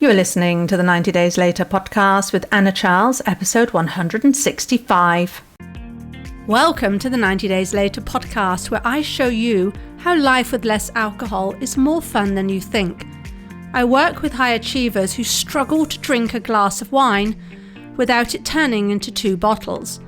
You are listening to the 90 Days Later podcast with Anna Charles, episode 165. Welcome to the 90 Days Later podcast, where I show you how life with less alcohol is more fun than you think. I work with high achievers who struggle to drink a glass of wine without it turning into 2 bottles.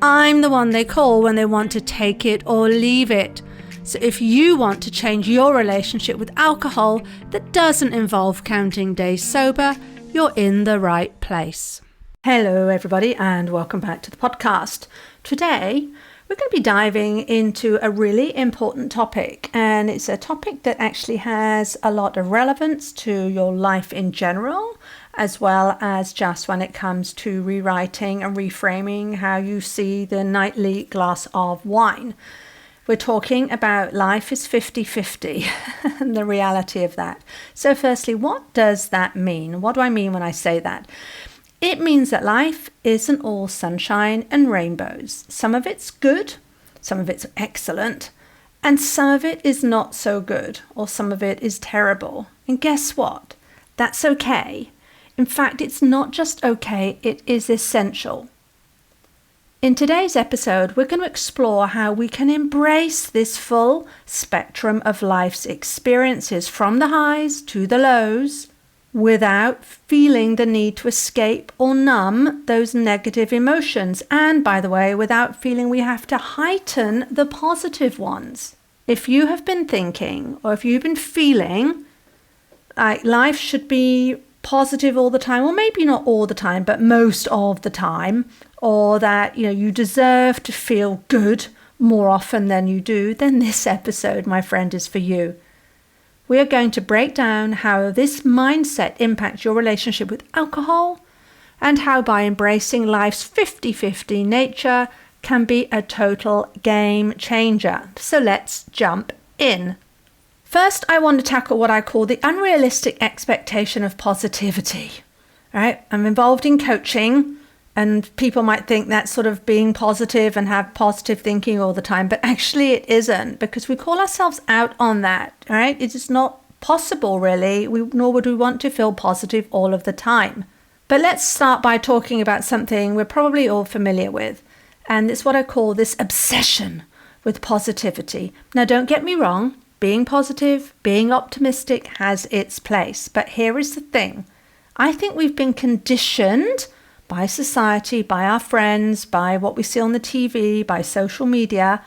I'm the one they call when they want to take it or leave it. So if you want to change your relationship with alcohol that doesn't involve counting days sober, you're in the right place. Hello everybody and welcome back to the podcast. Today we're going to be diving into a really important topic, and it's a topic that actually has a lot of relevance to your life in general, as well as just when it comes to rewriting and reframing how you see the nightly glass of wine. We're talking about life is 50-50 and the reality of that. So firstly, what does that mean? What do I mean when I say that? It means that life isn't all sunshine and rainbows. Some of it's good, some of it's excellent, and some of it is not so good, or some of it is terrible. And guess what? That's okay. In fact, it's not just okay, it is essential. In today's episode, we're going to explore how we can embrace this full spectrum of life's experiences, from the highs to the lows, without feeling the need to escape or numb those negative emotions. And by the way, without feeling we have to heighten the positive ones. If you have been thinking, or if you've been feeling like life should be positive all the time, or maybe not all the time, but most of the time, or that you deserve to feel good more often than you do, then this episode, my friend, is for you. We are going to break down how this mindset impacts your relationship with alcohol, and how by embracing life's 50-50 nature can be a total game changer. So let's jump in. First, I want to tackle what I call the unrealistic expectation of positivity. Right? I'm involved in coaching, and people might think that's sort of being positive and have positive thinking all the time, but actually it isn't, because we call ourselves out on that, right? It is not possible really, nor would we want to feel positive all of the time. But let's start by talking about something we're probably all familiar with, and it's what I call this obsession with positivity. Now, don't get me wrong, being positive, being optimistic has its place, but here is the thing. I think we've been conditioned by society, by our friends, by what we see on the TV, by social media,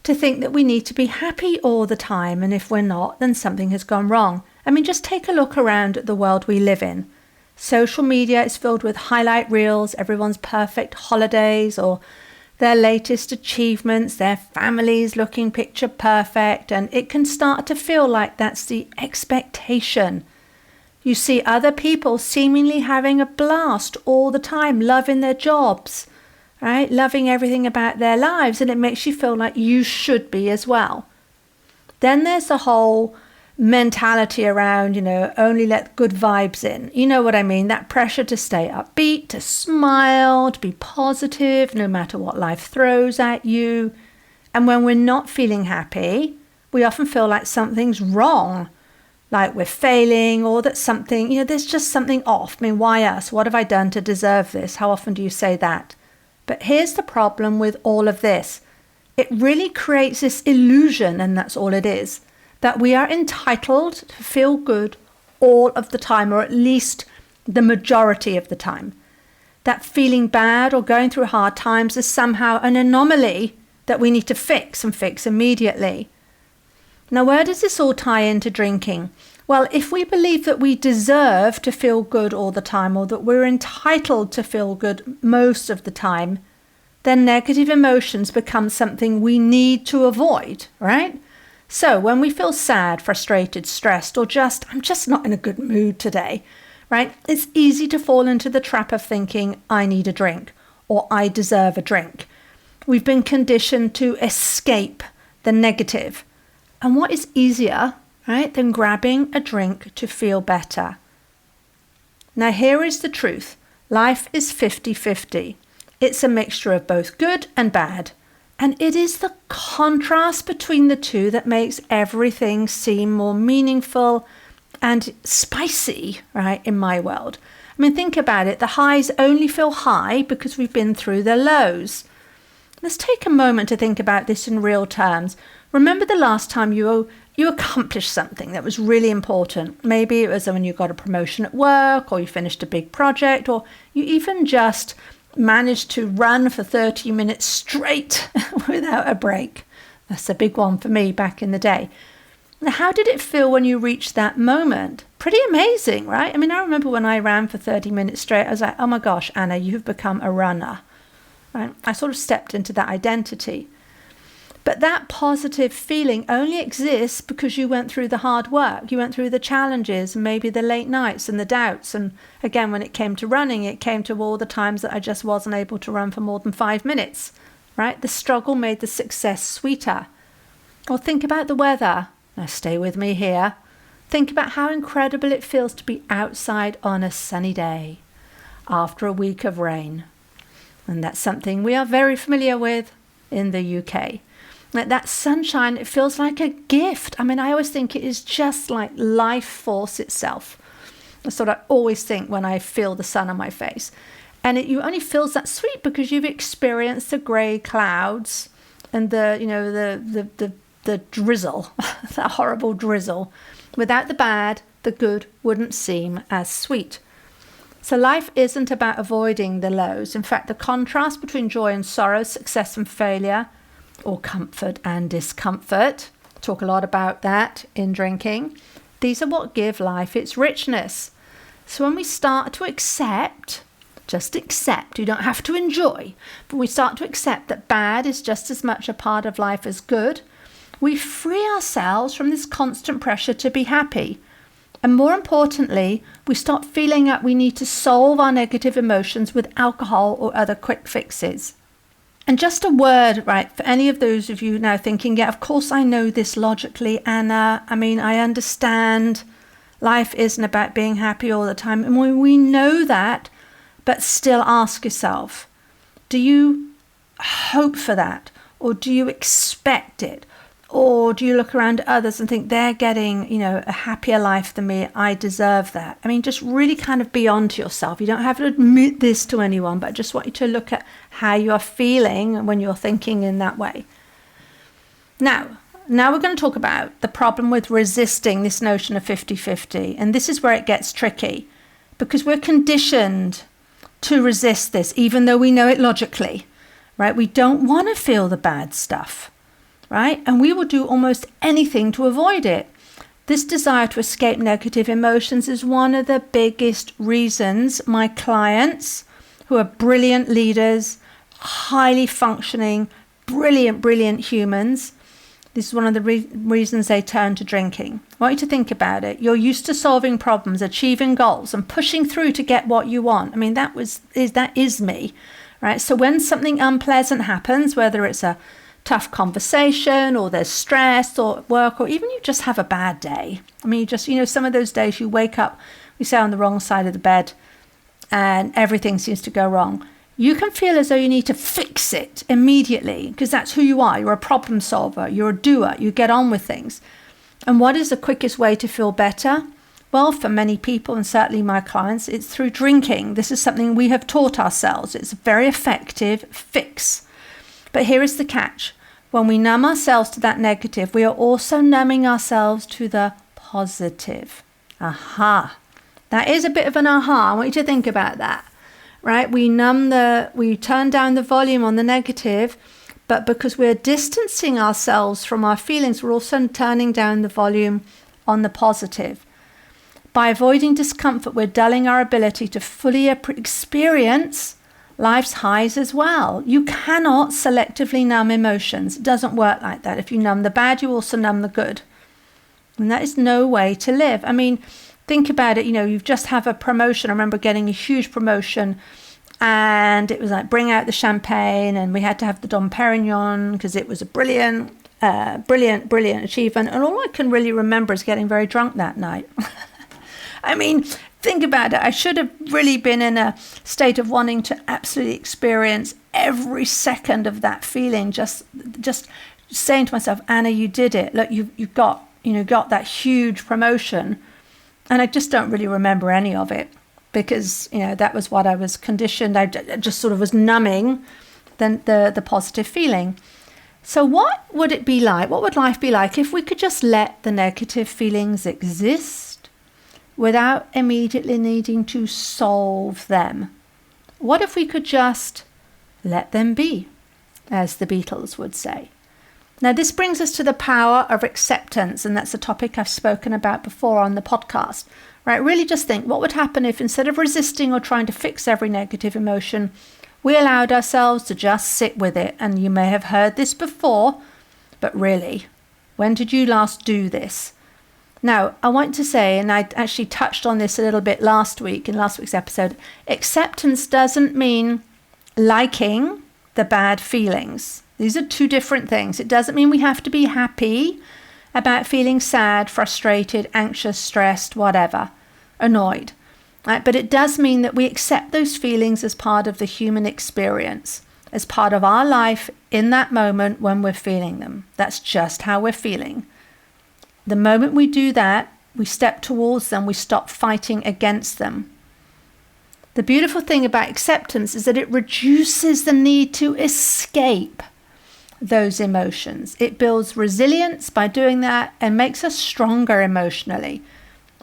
to think that we need to be happy all the time, and if we're not, then something has gone wrong. I mean, just take a look around at the world we live in. Social media is filled with highlight reels, everyone's perfect holidays, or their latest achievements, their families looking picture perfect, and it can start to feel like that's the expectation. You see other people seemingly having a blast all the time, loving their jobs, right? Loving everything about their lives, and it makes you feel like you should be as well. Then there's the whole mentality around, only let good vibes in. You know what I mean? That pressure to stay upbeat, to smile, to be positive, no matter what life throws at you. And when we're not feeling happy, we often feel like something's wrong. Like we're failing, or that something, there's just something off. I mean, why us? What have I done to deserve this? How often do you say that? But here's the problem with all of this. It really creates this illusion, and that's all it is, that we are entitled to feel good all of the time, or at least the majority of the time. That feeling bad or going through hard times is somehow an anomaly that we need to fix, and fix immediately. Now, where does this all tie into drinking? Well, if we believe that we deserve to feel good all the time, or that we're entitled to feel good most of the time, then negative emotions become something we need to avoid, right? So when we feel sad, frustrated, stressed, or I'm just not in a good mood today, right? It's easy to fall into the trap of thinking, I need a drink, or I deserve a drink. We've been conditioned to escape the negative. And what is easier, right, than grabbing a drink to feel better? Now, here is the truth. Life is 50-50. It's a mixture of both good and bad. And it is the contrast between the two that makes everything seem more meaningful and spicy, right, in my world. I mean, think about it. The highs only feel high because we've been through the lows. Let's take a moment to think about this in real terms. Remember the last time you accomplished something that was really important. Maybe it was when you got a promotion at work, or you finished a big project, or you even just managed to run for 30 minutes straight without a break. That's a big one for me back in the day. Now, how did it feel when you reached that moment? Pretty amazing, right? I mean, I remember when I ran for 30 minutes straight, I was like, oh my gosh, Anna, you've become a runner. Right? I sort of stepped into that identity. But that positive feeling only exists because you went through the hard work. You went through the challenges, and maybe the late nights and the doubts. And again, when it came to running, it came to all the times that I just wasn't able to run for more than 5 minutes, right? The struggle made the success sweeter. Or think about the weather. Now stay with me here. Think about how incredible it feels to be outside on a sunny day after a week of rain. And that's something we are very familiar with in the UK. Like that sunshine, it feels like a gift. I mean, I always think it is just like life force itself. That's what I always think when I feel the sun on my face. And it you only feels that sweet because you've experienced the grey clouds and the drizzle, that horrible drizzle. Without the bad, the good wouldn't seem as sweet. So life isn't about avoiding the lows. In fact, the contrast between joy and sorrow, success and failure, or comfort and discomfort, talk a lot about that in drinking. These are what give life its richness. So when we start to accept, just accept, you don't have to enjoy, but we start to accept that bad is just as much a part of life as good, we free ourselves from this constant pressure to be happy. And more importantly, we stop feeling that we need to solve our negative emotions with alcohol or other quick fixes. And just a word, right, for any of those of you now thinking, yeah, of course I know this logically, Anna. I mean, I understand life isn't about being happy all the time. And we know that, but still ask yourself, do you hope for that? Or do you expect it? Or do you look around at others and think they're getting, a happier life than me? I deserve that. I mean, just really kind of be onto yourself. You don't have to admit this to anyone, but I just want you to look at how you're feeling when you're thinking in that way. Now we're going to talk about the problem with resisting this notion of 50-50. And this is where it gets tricky because we're conditioned to resist this, even though we know it logically, right? We don't want to feel the bad stuff. Right? And we will do almost anything to avoid it. This desire to escape negative emotions is one of the biggest reasons my clients, who are brilliant leaders, highly functioning, brilliant humans, this is one of the reasons they turn to drinking. I want you to think about it. You're used to solving problems, achieving goals, and pushing through to get what you want. I mean, that is me, right? So when something unpleasant happens, whether it's a tough conversation or there's stress or at work, or even you just have a bad day. I mean, some of those days you wake up, we say on the wrong side of the bed and everything seems to go wrong. You can feel as though you need to fix it immediately because that's who you are. You're a problem solver. You're a doer. You get on with things. And what is the quickest way to feel better? Well, for many people and certainly my clients, it's through drinking. This is something we have taught ourselves. It's a very effective fix. But here is the catch. When we numb ourselves to that negative, we are also numbing ourselves to the positive. Aha. That is a bit of an aha. I want you to think about that, right? We turn down the volume on the negative, but because we're distancing ourselves from our feelings, we're also turning down the volume on the positive. By avoiding discomfort, we're dulling our ability to fully experience life's highs as well. You cannot selectively numb emotions. It doesn't work like that. If you numb the bad, you also numb the good. And that is no way to live. I mean, think about it. You've just had a promotion. I remember getting a huge promotion and it was like, bring out the champagne, and we had to have the Dom Perignon because it was a brilliant achievement. And all I can really remember is getting very drunk that night. I mean, think about it. I should have really been in a state of wanting to absolutely experience every second of that feeling. Just saying to myself, Anna, you did it. Look, you got that huge promotion. And I just don't really remember any of it because, that was what I was conditioned. I just sort of was numbing the positive feeling. So what would it be like? What would life be like if we could just let the negative feelings exist without immediately needing to solve them? What if we could just let them be, as the Beatles would say? Now, this brings us to the power of acceptance, and that's a topic I've spoken about before on the podcast, right? Really just think, what would happen if instead of resisting or trying to fix every negative emotion, we allowed ourselves to just sit with it? And you may have heard this before, but really, when did you last do this? Now, I want to say, and I actually touched on this a little bit last week in last week's episode, acceptance doesn't mean liking the bad feelings. These are two different things. It doesn't mean we have to be happy about feeling sad, frustrated, anxious, stressed, whatever, annoyed. Right? But it does mean that we accept those feelings as part of the human experience, as part of our life in that moment when we're feeling them. That's just how we're feeling. The moment we do that, we step towards them, we stop fighting against them. The beautiful thing about acceptance is that it reduces the need to escape those emotions. It builds resilience by doing that and makes us stronger emotionally.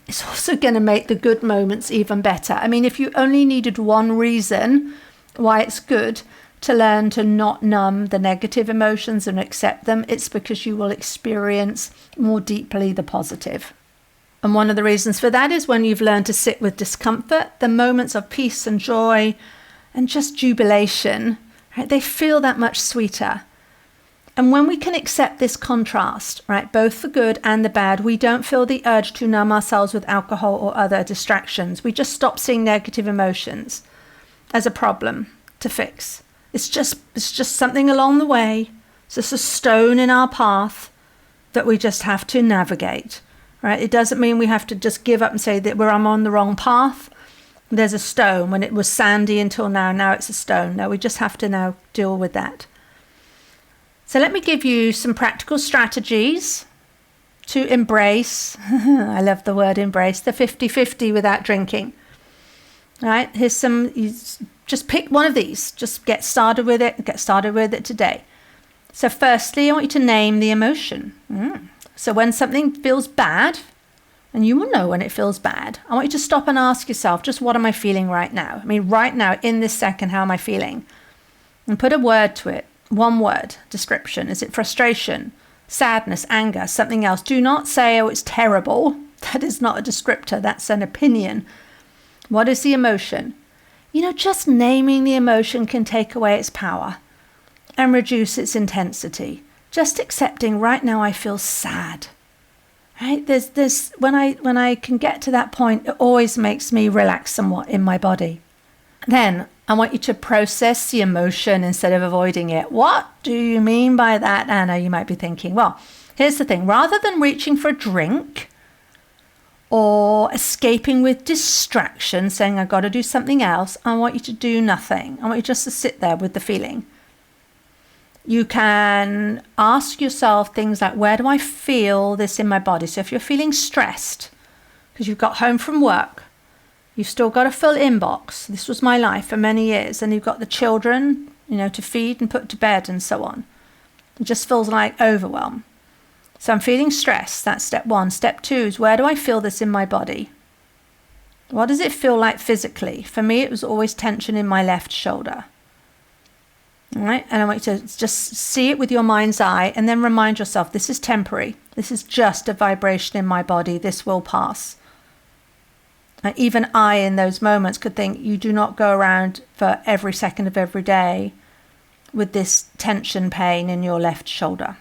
It's also going to make the good moments even better. I mean, if you only needed one reason why it's good to learn to not numb the negative emotions and accept them, it's because you will experience more deeply the positive. And one of the reasons for that is when you've learned to sit with discomfort, the moments of peace and joy and just jubilation, right, they feel that much sweeter. And when we can accept this contrast, right, both the good and the bad, we don't feel the urge to numb ourselves with alcohol or other distractions. We just stop seeing negative emotions as a problem to fix. It's just something along the way. It's just a stone in our path that we just have to navigate, right? It doesn't mean we have to just give up and say that I'm on the wrong path. There's a stone. When it was sandy until now it's a stone. No, we just have to now deal with that. So let me give you some practical strategies to embrace, I love the word embrace, the 50-50 without drinking. All right, here's some, just pick one of these. Just get started with it today. So firstly, I want you to name the emotion. So when something feels bad, and you will know when it feels bad, I want you to stop and ask yourself, just what am I feeling right now? I mean, right now, in this second, how am I feeling? And put a word to it. One word description. Is it frustration, sadness, anger, something else? Do not say, oh, it's terrible. That is not a descriptor. That's an opinion. What is the emotion? Just naming the emotion can take away its power and reduce its intensity. Just accepting right now I feel sad. Right? There's when I can get to that point, it always makes me relax somewhat in my body. Then I want you to process the emotion instead of avoiding it. What do you mean by that, Anna? You might be thinking. Well, here's the thing. Rather than reaching for a drink or escaping with distraction, saying I've got to do something else, I want you to do nothing. I want you just to sit there with the feeling. You can ask yourself things like, where do I feel this in my body? So if you're feeling stressed because you've got home from work, you've still got a full inbox. This was my life for many years. And you've got the children, to feed and put to bed and so on. It just feels like overwhelm. So I'm feeling stressed. That's step one. Step two is, where do I feel this in my body? What does it feel like physically? For me, it was always tension in my left shoulder. All right. And I want you to just see it with your mind's eye and then remind yourself, this is temporary. This is just a vibration in my body. This will pass. And even I, in those moments, could think, you do not go around for every second of every day with this tension pain in your left shoulder.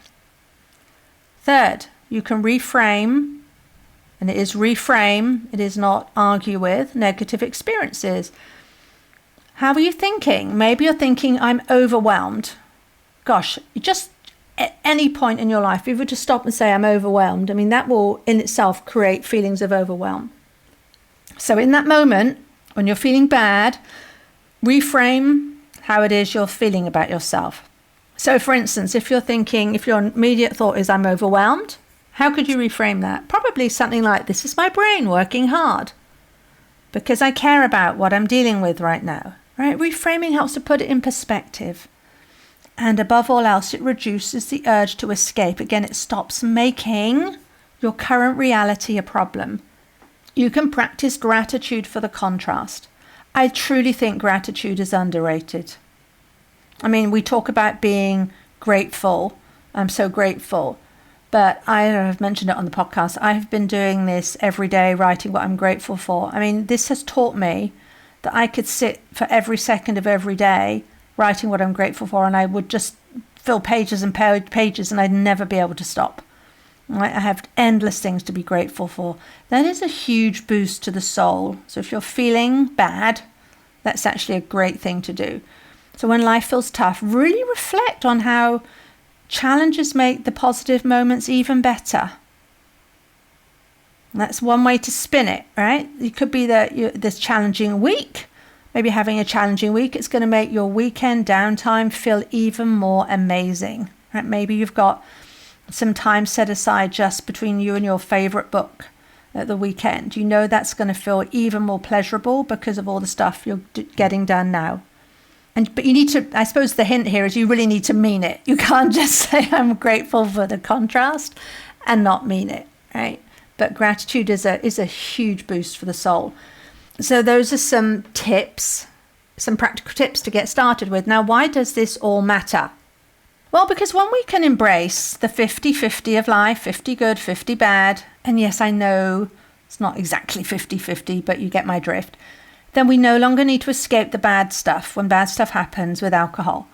Third, you can reframe, and it is reframe, it is not argue with, negative experiences. How are you thinking? Maybe you're thinking, I'm overwhelmed. Gosh, just at any point in your life, if you were to stop and say, I'm overwhelmed, I mean, that will in itself create feelings of overwhelm. So in that moment, when you're feeling bad, reframe how it is you're feeling about yourself. So for instance, if your immediate thought is, I'm overwhelmed, How could you reframe that? Probably something like, this is my brain working hard because I care about what I'm dealing with right now. Right? Reframing helps to put it in perspective. And above all else, it reduces the urge to escape. Again, it stops making your current reality a problem. You can practice gratitude for the contrast. I truly think gratitude is underrated. I mean, we talk about being grateful. I'm so grateful. But I have mentioned it on the podcast. I've been doing this every day, writing what I'm grateful for. I mean, this has taught me that I could sit for every second of every day writing what I'm grateful for, and I would just fill pages and pages, and I'd never be able to stop. Right? I have endless things to be grateful for. That is a huge boost to the soul. So if you're feeling bad, that's actually a great thing to do. So when life feels tough, really reflect on how challenges make the positive moments even better. And that's one way to spin it, right? It could be that this challenging week, maybe having a challenging week, it's going to make your weekend downtime feel even more amazing. Right? Maybe you've got some time set aside just between you and your favorite book at the weekend. You know that's going to feel even more pleasurable because of all the stuff you're getting done now. But you need to, I suppose the hint here is you really need to mean it. You can't just say I'm grateful for the contrast and not mean it, right? But gratitude is a huge boost for the soul. So those are some tips, some practical tips to get started with. Now, why does this all matter? Well, because when we can embrace the 50-50 of life, 50 good, 50 bad, and yes, I know it's not exactly 50-50, but you get my drift, then we no longer need to escape the bad stuff when bad stuff happens with alcohol.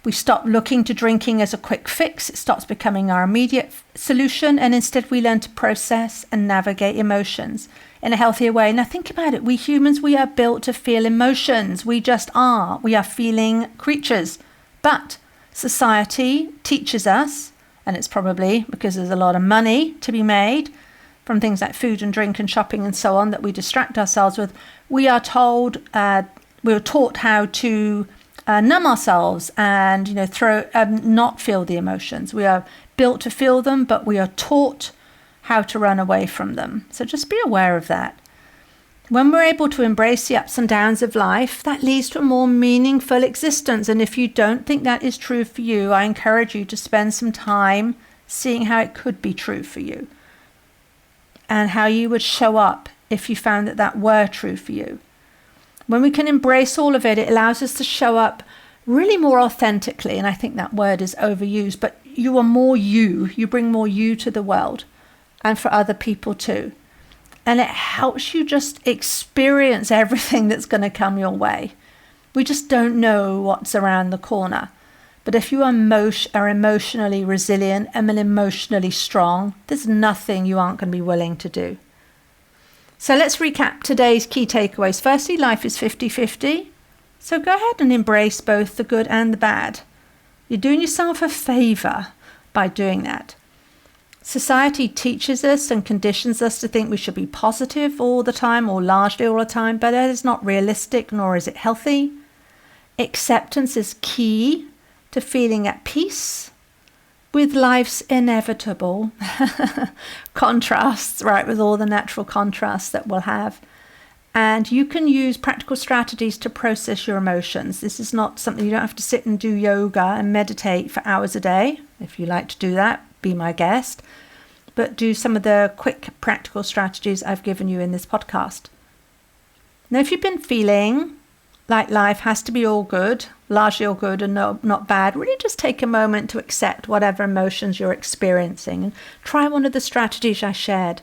We stop looking to drinking as a quick fix. It stops becoming our immediate solution, and instead we learn to process and navigate emotions in a healthier way. Now think about it. We humans, we are built to feel emotions. We just are. We are feeling creatures. But society teaches us, and it's probably because there's a lot of money to be made from things like food and drink and shopping and so on that we distract ourselves with. We are told, we're taught how to numb ourselves and not feel the emotions. We are built to feel them, but we are taught how to run away from them. So just be aware of that. When we're able to embrace the ups and downs of life, that leads to a more meaningful existence. And if you don't think that is true for you, I encourage you to spend some time seeing how it could be true for you and how you would show up if you found that were true for you. When we can embrace all of it, it allows us to show up really more authentically. And I think that word is overused, but you are more you. You bring more you to the world and for other people too. And it helps you just experience everything that's going to come your way. We just don't know what's around the corner. But if you are emotionally resilient and emotionally strong, there's nothing you aren't going to be willing to do. So let's recap today's key takeaways. Firstly, life is 50-50. So go ahead and embrace both the good and the bad. You're doing yourself a favor by doing that. Society teaches us and conditions us to think we should be positive all the time or largely all the time, but that is not realistic, nor is it healthy. Acceptance is key to feeling at peace with life's inevitable contrasts, right, with all the natural contrasts that we'll have. And you can use practical strategies to process your emotions. This is not something you don't have to sit and do yoga and meditate for hours a day. If you like to do that, be my guest. But do some of the quick practical strategies I've given you in this podcast. Now, if you've been feeling like life has to be all good, largely all good and not bad, really just take a moment to accept whatever emotions you're experiencing and try one of the strategies I shared.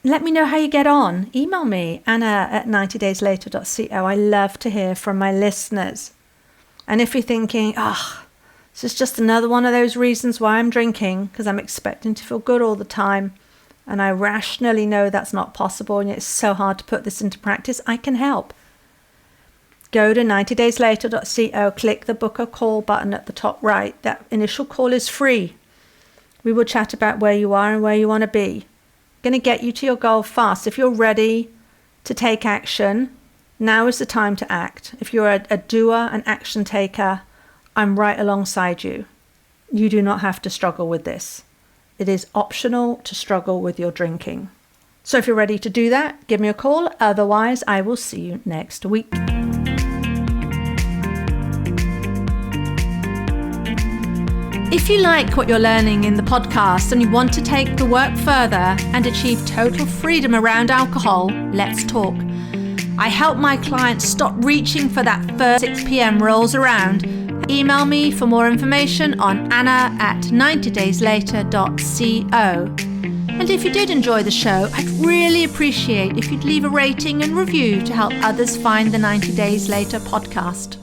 Let me know how you get on. Email me, anna@90dayslater.co. I love to hear from my listeners. And if you're thinking, this is just another one of those reasons why I'm drinking, because I'm expecting to feel good all the time, and I rationally know that's not possible, and it's so hard to put this into practice, I can help. Go to 90dayslater.co, click the book a call button at the top right. That initial call is free. We will chat about where you are and where you want to be. Going to get you to your goal fast. If you're ready to take action, now is the time to act. If you're a doer, an action taker, I'm right alongside you. You do not have to struggle with this. It is optional to struggle with your drinking. So if you're ready to do that, give me a call. Otherwise, I will see you next week. If you like what you're learning in the podcast and you want to take the work further and achieve total freedom around alcohol, let's talk. I help my clients stop reaching for that first 6 p.m. rolls around. Email me for more information on anna@90dayslater.co. And if you did enjoy the show, I'd really appreciate if you'd leave a rating and review to help others find the 90 Days Later podcast.